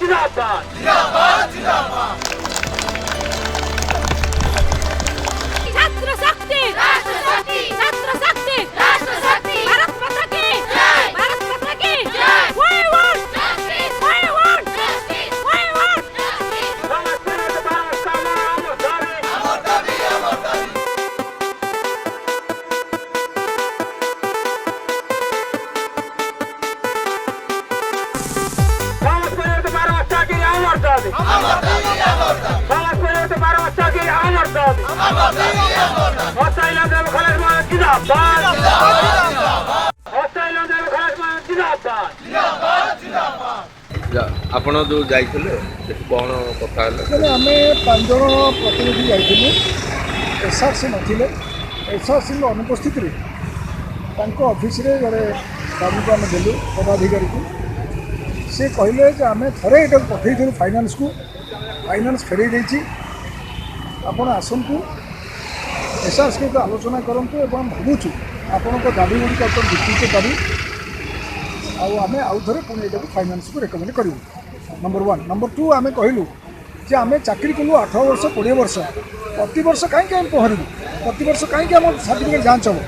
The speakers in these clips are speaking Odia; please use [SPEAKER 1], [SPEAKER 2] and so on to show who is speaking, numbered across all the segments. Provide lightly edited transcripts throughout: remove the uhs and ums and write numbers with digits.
[SPEAKER 1] जिंदाबाद
[SPEAKER 2] जिंदाबाद जिंदाबाद
[SPEAKER 3] छात्र शक्ति
[SPEAKER 2] राष्ट्र शक्ति
[SPEAKER 3] छात्र शक्ति
[SPEAKER 2] राष्ट्र शक्ति
[SPEAKER 3] भारत माता की
[SPEAKER 2] जय
[SPEAKER 3] भारत माता की
[SPEAKER 2] जय
[SPEAKER 3] We want
[SPEAKER 2] justice
[SPEAKER 3] we want
[SPEAKER 2] justice
[SPEAKER 3] we want
[SPEAKER 2] justice
[SPEAKER 1] समस्त भारत का नाम सारे
[SPEAKER 2] अमर दाबी
[SPEAKER 1] समस्त भारत की अमर दाबी
[SPEAKER 2] अमर दाबी
[SPEAKER 1] समस्त भारत की अमर दाबी
[SPEAKER 2] अमर दाबी
[SPEAKER 1] हस्ताइला देव खलेश मान जिंदाबाद
[SPEAKER 2] जिंदाबाद
[SPEAKER 1] हस्ताइला देव खलेश मान जिंदाबाद
[SPEAKER 2] जिंदाबाद
[SPEAKER 4] ଆପଣ ଯେଉଁ ଯାଇଥିଲେ ସେଠି କ'ଣ କଥା ହେଲା?
[SPEAKER 5] ଆମେ 5 ଜଣ ପ୍ରତିନିଧି ଯାଇଥିଲୁ। ଏସ୍ଆର୍ସି ନଥିଲେ, ଏସ୍ଆର୍ସିଙ୍କ ଅନୁପସ୍ଥିତିରେ ତାଙ୍କ ଅଫିସରେ ଜଣେ କାମକୁ ଆମେ ଦେଲୁ ପଦାଧିକାରୀକୁ। ସେ କହିଲେ ଯେ ଆମେ ଥରେ ଏଟାକୁ ପଠାଇଥିଲୁ ଫାଇନାନ୍ସକୁ, ଫାଇନାନ୍ସ ଫେରାଇ ଦେଇଛି, ଆପଣ ଆସନ୍ତୁ ଏସ୍ଆର୍ସି ସହିତ ଆଲୋଚନା କରନ୍ତୁ ଏବଂ ଭାବୁଛୁ ଆପଣଙ୍କ ଦାବିଗୁଡ଼ିକ ଅତ୍ୟନ୍ତ ଭିତ୍ତିକ ଦାବି ଆଉ ଆମେ ଆଉ ଥରେ ପୁଣି ଏଇଟାକୁ ଫାଇନାନ୍ସକୁ ରେକମେଣ୍ଡ କରିବୁ। ନମ୍ବର 1 ନମ୍ବର 2 ଆମେ କହିଲୁ ଯେ ଆମେ ଚାକିରି କଲୁ 18 ବର୍ଷ 20 ବର୍ଷ, ପ୍ରତିବର୍ଷ କାହିଁକି ଆମେ ପହଁରିବୁ, ପ୍ରତିବର୍ଷ କାହିଁକି ଆମ ସାର୍ଟିଫିକେଟ୍ ଯାଞ୍ଚ ହେବ,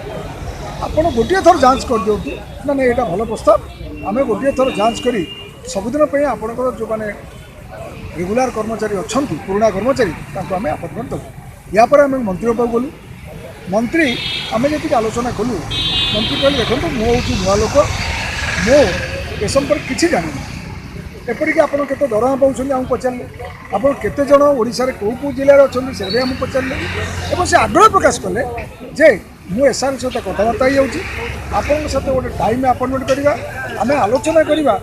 [SPEAKER 5] ଆପଣ ଗୋଟିଏ ଥର ଯାଞ୍ଚ କରିଦିଅନ୍ତୁ। ନା ନାଇଁ ଏଇଟା ଭଲ ପ୍ରସ୍ତାବ, ଆମେ ଗୋଟିଏ ଥର ଯାଞ୍ଚ କରି ସବୁଦିନ ପାଇଁ ଆପଣଙ୍କର ଯେଉଁମାନେ ରେଗୁଲାର କର୍ମଚାରୀ ଅଛନ୍ତି ପୁରୁଣା କର୍ମଚାରୀ ତାଙ୍କୁ ଆମେ ଆପଏଣ୍ଟମେଣ୍ଟ ଦେବୁ। ୟା ପରେ ଆମେ ମନ୍ତ୍ରୀଙ୍କ ପାଖକୁ ଗଲୁ। ମନ୍ତ୍ରୀ ଆମେ ଯେତିକି ଆଲୋଚନା କଲୁ, ମନ୍ତ୍ରୀ କହିଲେ ଦେଖନ୍ତୁ ମୁଁ ହେଉଛି ନୂଆ ଲୋକ, ମୁଁ ଏ ସମ୍ପର୍କରେ କିଛି ଜାଣିନି, ଏପରିକି ଆପଣ କେତେ ଦରମା ପାଉଛନ୍ତି ଆମକୁ ପଚାରିଲେ, ଆପଣ କେତେ ଜଣ ଓଡ଼ିଶାରେ କେଉଁ କେଉଁ ଜିଲ୍ଲାରେ ଅଛନ୍ତି ସେ ବି ଆମକୁ ପଚାରିଲେ ଏବଂ ସେ ଆଗ୍ରହ ପ୍ରକାଶ କଲେ ଯେ ମୁଁ ଏସ୍ଆର୍ ସହିତ କଥାବାର୍ତ୍ତା ହେଇଯାଉଛି, ଆପଣଙ୍କ ସହିତ ଗୋଟେ ଟାଇମ୍ ଆପଏଣ୍ଟମେଣ୍ଟ କରିବା, ଆମେ ଆଲୋଚନା କରିବା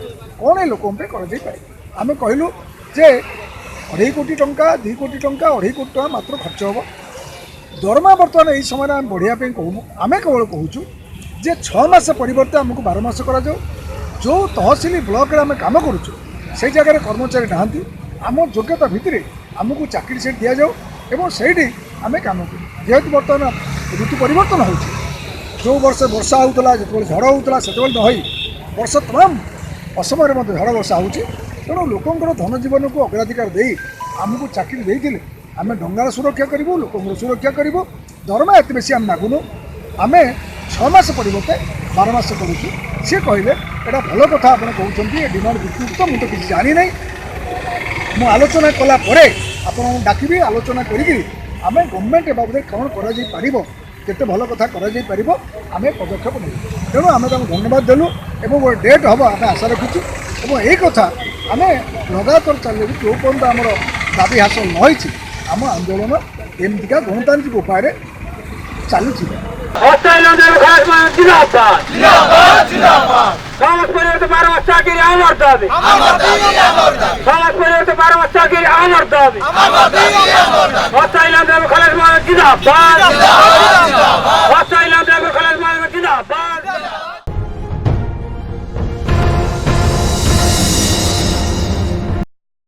[SPEAKER 5] କ'ଣ ଏ ଲୋକଙ୍କ ପାଇଁ କରାଯାଇପାରିବ। ଆମେ କହିଲୁ ଯେ 2.5 କୋଟି ଟଙ୍କା 2 କୋଟି ଟଙ୍କା 2.5 କୋଟି ଟଙ୍କା ମାତ୍ର ଖର୍ଚ୍ଚ ହେବ। ଦରମା ବର୍ତ୍ତମାନ ଏହି ସମୟରେ ଆମେ ବଢ଼ିବା ପାଇଁ କହୁନୁ, ଆମେ କେବଳ କହୁଛୁ ଯେ 6 ମାସ ପରିବର୍ତ୍ତେ ଆମକୁ 12 ମାସ କରାଯାଉ। ଯେଉଁ ତହସିଲ ବ୍ଲକରେ ଆମେ କାମ କରୁଛୁ ସେଇ ଜାଗାରେ କର୍ମଚାରୀ ନାହାନ୍ତି, ଆମ ଯୋଗ୍ୟତା ଭିତରେ ଆମକୁ ଚାକିରି ସେଠି ଦିଆଯାଉ ଏବଂ ସେଇଠି ଆମେ କାମ କରୁ। ଯେହେତୁ ବର୍ତ୍ତମାନ ଋତୁ ପରିବର୍ତ୍ତନ ହେଉଛି, ଯେଉଁ ବର୍ଷ ବର୍ଷା ହେଉଥିଲା, ଯେତେବେଳେ ଝଡ଼ ହେଉଥିଲା ସେତେବେଳେ ନ ହୋଇ ବର୍ଷ ତମାମ ଅସମୟରେ ମଧ୍ୟ ଝଡ଼ ବର୍ଷା ହେଉଛି, ତେଣୁ ଲୋକଙ୍କର ଧନ ଜୀବନକୁ ଅଗ୍ରାଧିକାର ଦେଇ ଆମକୁ ଚାକିରି ଦେଇଥିଲେ ଆମେ ଡଙ୍ଗାର ସୁରକ୍ଷା କରିବୁ, ଲୋକଙ୍କର ସୁରକ୍ଷା କରିବୁ। ଦରମା ଏତେ ବେଶୀ ଆମେ ମାଗୁନୁ, ଆମେ 6 ମାସ ପରିବର୍ତ୍ତେ 12 ମାସ କରୁଛୁ। ସେ କହିଲେ ଏଇଟା ଭଲ କଥା ଆପଣ କହୁଛନ୍ତି, ଏ ଡିମାଣ୍ଡ ଯୁକ୍ତିଯୁକ୍ତ, ମୁଁ ତ କିଛି ଜାଣିନାହିଁ, ମୁଁ ଆଲୋଚନା କଲା ପରେ ଆପଣଙ୍କୁ ଡାକିବି, ଆଲୋଚନା କରିକି ଆମେ ଗଭର୍ଣ୍ଣମେଣ୍ଟ ଏ ବାବଦରେ କ'ଣ କରାଯାଇପାରିବ, କେତେ ଭଲ କଥା କରାଯାଇପାରିବ ଆମେ ପଦକ୍ଷେପ ନେବୁ। ତେଣୁ ଆମେ ତାଙ୍କୁ ଧନ୍ୟବାଦ ଦେଲୁ ଏବଂ ଗୋଟେ ଡେଟ୍ ହେବ ଆମେ ଆଶା ରଖୁଛୁ ଏବଂ ଏଇ କଥା ଆମେ ଲଗାତାର ଚାଲିବୁ ଯେଉଁ ପର୍ଯ୍ୟନ୍ତ ଆମର ଦାବି ହାସଲ ନ ହୋଇଛି ଆମ ଆନ୍ଦୋଳନ ଏମିତିକା ଗଣତାନ୍ତ୍ରିକ ଉପାୟରେ ଚାଲୁଛି।
[SPEAKER 1] हस्ताइला देव खलेश मान जिंदाबाद
[SPEAKER 2] जिंदाबाद जिंदाबाद
[SPEAKER 1] समस्त भारत की अमर दाबी
[SPEAKER 2] अमर दाबी
[SPEAKER 1] समस्त भारत की अमर दाबी
[SPEAKER 2] अमर दाबी
[SPEAKER 1] हस्ताइला देव खलेश मान जिंदाबाद
[SPEAKER 2] जिंदाबाद
[SPEAKER 1] हस्ताइला देव खलेश मान जिंदाबाद।